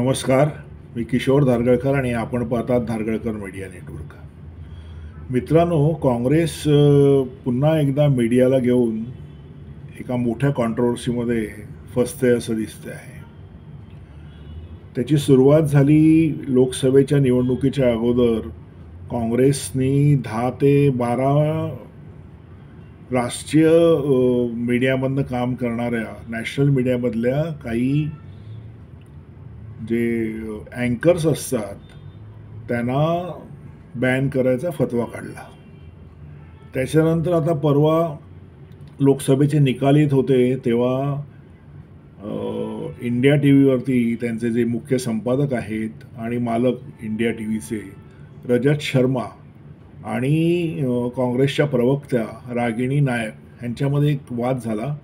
नमस्कार. मी किशोर धारगळकर आणि आपण पाहतात धारगळकर मीडिया नेटवर्क. मित्रांनो, काँग्रेस पुन्हा एकदा मीडियाला घेऊन एका मोठ्या कॉन्ट्रोव्हर्सीमध्ये फसते असं दिसते आहे. त्याची सुरुवात झाली लोकसभेच्या निवडणुकीच्या अगोदर काँग्रेसनी 10 ते 12 राष्ट्रीय मीडियामधनं काम करणाऱ्या नॅशनल मीडियामधल्या काही जे अँकर्स असतात त्यांना बॅन करायचा फतवा काढला. त्याच्यानंतर आता परवा लोकसभेचे निकाल येत होते तेव्हा इंडिया टी व्हीवरती त्यांचे जे मुख्य संपादक आहेत आणि मालक इंडिया टी व्हीचे रजत शर्मा आणि काँग्रेसच्या प्रवक्त्या रागिणी नायक यांच्यामध्ये एक वाद झाला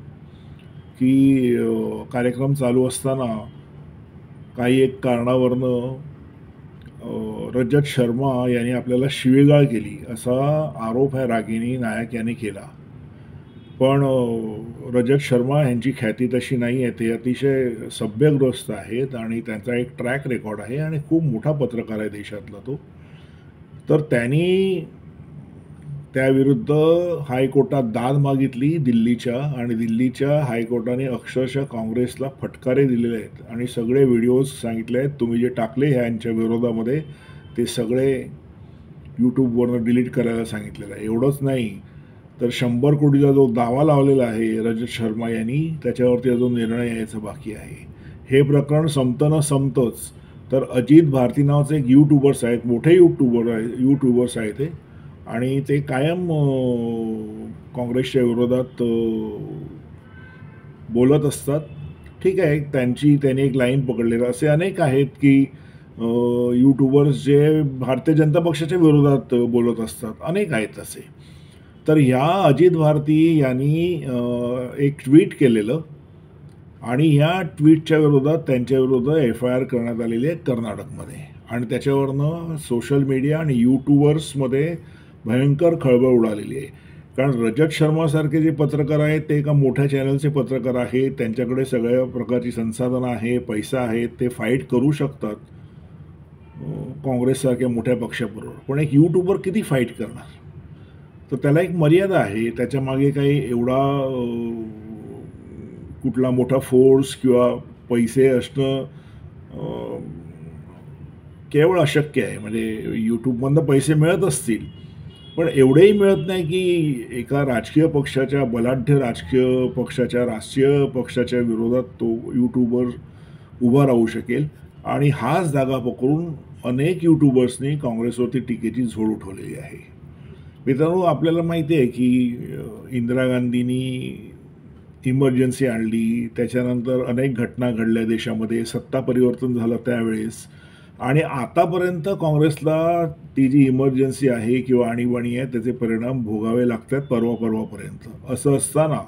की कार्यक्रम चालू असताना काही एक कारणावरनं रजत शर्मा यांनी आपल्याला शिवीगाळ केली असा आरोप आहे रागिणी नायक यांनी केला. पण रजत शर्मा यांची ख्याती तशी नाही आहे. ते अतिशय सभ्यग्रस्त आहेत आणि त्यांचा एक ट्रॅक रेकॉर्ड आहे आणि खूप मोठा पत्रकार आहे देशातला तो. तर त्यांनी त्याविरुद्ध हायकोर्टात दाद मागितली दिल्लीच्या, आणि दिल्लीच्या हायकोर्टाने अक्षरशः काँग्रेसला फटकारे दिलेले आहेत आणि सगळे व्हिडिओज सांगितले आहेत तुम्ही जे टाकले ह्यांच्या विरोधामध्ये ते सगळे यूट्यूबवरनं डिलीट करायला सांगितलेलं आहे. एवढंच नाही तर 100 कोटीचा जो दावा लावलेला आहे रजत शर्मा यांनी त्याच्यावरती अजून निर्णय यायचा बाकी आहे. हे प्रकरण संपतं संपतंच तर अजित भारती नावाचे एक यूट्यूबर्स आहेत, मोठे यूट्यूबर्स आहेत ते, आणि ते कायम काँग्रेसच्या विरोधात बोलत असतात. ठीक आहे, त्यांनी एक लाईन पकडलेलं. असे अनेक आहेत की यूट्यूबर्स जे भारतीय जनता पक्षाच्या विरोधात बोलत असतात, अनेक आहेत असे. तर ह्या अजित भारती यांनी एक ट्विट केलेलं आणि ह्या ट्विटच्या विरोधात त्यांच्या विरोधात FIR करण्यात आलेली आहे कर्नाटकमध्ये, आणि त्याच्यावरनं सोशल मीडिया आणि यूट्यूबर्समध्ये भयंकर खळबळ उडालेली आहे. कारण रजत शर्मासारखे जे पत्रकार आहेत ते एका मोठ्या चॅनलचे पत्रकार आहेत, त्यांच्याकडे सगळ्या प्रकारची संसाधनं आहे, पैसा आहे, ते फाईट करू शकतात काँग्रेससारख्या मोठ्या पक्षाबरोबर. पण एक यूट्यूबर किती फाईट करणार? तर त्याला एक मर्यादा आहे. त्याच्यामागे काही एवढा कुठला मोठा फोर्स किंवा पैसे असणं केवळ अशक्य आहे. म्हणजे यूट्यूबमधनं पैसे मिळत असतील पण एवढेही मिळत नाही की एका राजकीय पक्षाच्या, बलाढ्य राजकीय पक्षाच्या, राष्ट्रीय पक्षाच्या विरोधात तो यूट्यूबर उभा राहू शकेल. आणि हाच जागा पकडून अनेक यूट्यूबर्सनी काँग्रेसवरती टीकेची झोड उठवलेली आहे. मित्रांनो, आपल्याला माहिती आहे की इंदिरा गांधींनी इमर्जन्सी आणली, त्याच्यानंतर अनेक घटना घडल्या देशामध्ये, सत्ता परिवर्तन झालं त्यावेळेस, आणि आतापर्यंत काँग्रेसला ती जी इमर्जन्सी आहे किंवा आणीबाणी आहे त्याचे परिणाम भोगावे लागतात परवापर्यंत. असं असताना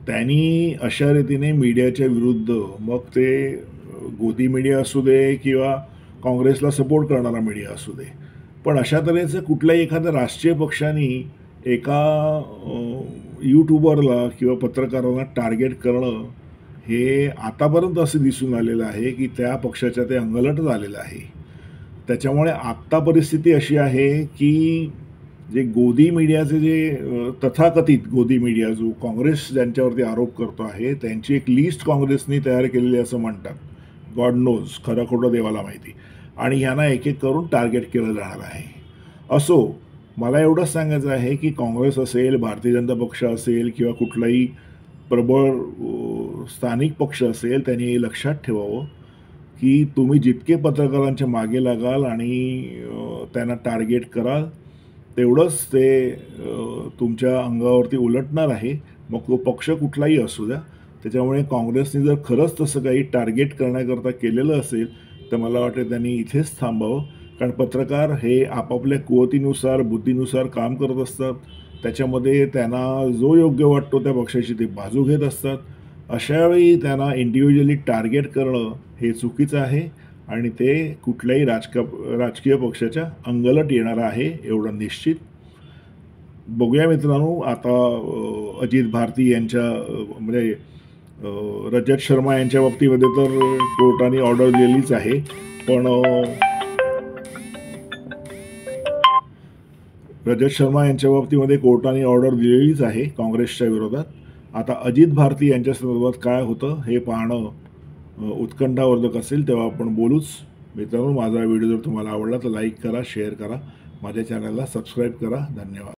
त्यांनी अशा रीतीने मीडियाच्या विरुद्ध, मग ते गोदी मीडिया असू दे किंवा काँग्रेसला सपोर्ट करणारा मीडिया असू दे, पण अशा तऱ्हेचं कुठल्याही एखाद्या राष्ट्रीय पक्षाने एका यूट्यूबरला किंवा पत्रकारांना टार्गेट करणं हे आतापर्यंत असं दिसून आलेलं आहे की त्या पक्षाच्या ते अंगलट झालेलं आहे. त्याच्यामुळे आत्ता परिस्थिती अशी आहे की जे गोदी मीडियाचे जे तथाकथित गोदी मीडिया जो काँग्रेस ज्यांच्यावरती आरोप करतो आहे त्यांची एक लिस्ट काँग्रेसनी तयार केलेली असं म्हणतात. गॉड नोज, खरं खोटं देवाला माहिती. आणि ह्यांना एक एक करून टार्गेट केलं जाणार आहे. असो, मला एवढंच सांगायचं आहे की काँग्रेस असेल, भारतीय जनता पक्ष असेल किंवा कुठलाही प्रबळ स्थानिक पक्ष असेल, त्यांनी लक्षात ठेवावं की तुम्ही जितके पत्रकारांच्या मागे लागाल आणि त्यांना टार्गेट कराल तेवढंच ते तुमच्या अंगावरती उलटणार आहे, मग तो पक्ष कुठलाही असू द्या. त्याच्यामुळे काँग्रेसने जर खरंच तसं काही टार्गेट करण्याकरता केलेलं असेल तर मला वाटतं त्यांनी इथेच थांबावं. कारण पत्रकार हे आपापल्या कुवतीनुसार, बुद्धीनुसार काम करत असतात. त्याच्यामध्ये त्यांना जो योग्य वाटतो त्या पक्षाची ते बाजू घेत असतात. अशावेळी त्यांना इंडिव्हिज्युअली टार्गेट करणं हे चुकीचं आहे आणि ते कुठल्याही राजकीय पक्षाच्या अंगलट येणार आहे, एवढं निश्चित. बघूया मित्रांनो, आता अजित भारती यांच्या म्हणजे रजत शर्मा यांच्या बाबतीमध्ये तर कोर्टाने ऑर्डर दिलेलीच आहे, पण रजत शर्मा यांच्या बाबतीमध्ये कोर्टाने ऑर्डर दिलेलीच आहे काँग्रेसच्या विरोधात. आता अजित भारती यांच्या संदर्भात काय होतं हे पाहणं उत्कंठावर्धक असेल, तेव्हा आपण बोलूच. मित्रांनो, माझा व्हिडिओ जर तुम्हाला आवडला तर लाईक करा, शेअर करा, माझ्या चॅनलला सबस्क्राईब करा. धन्यवाद.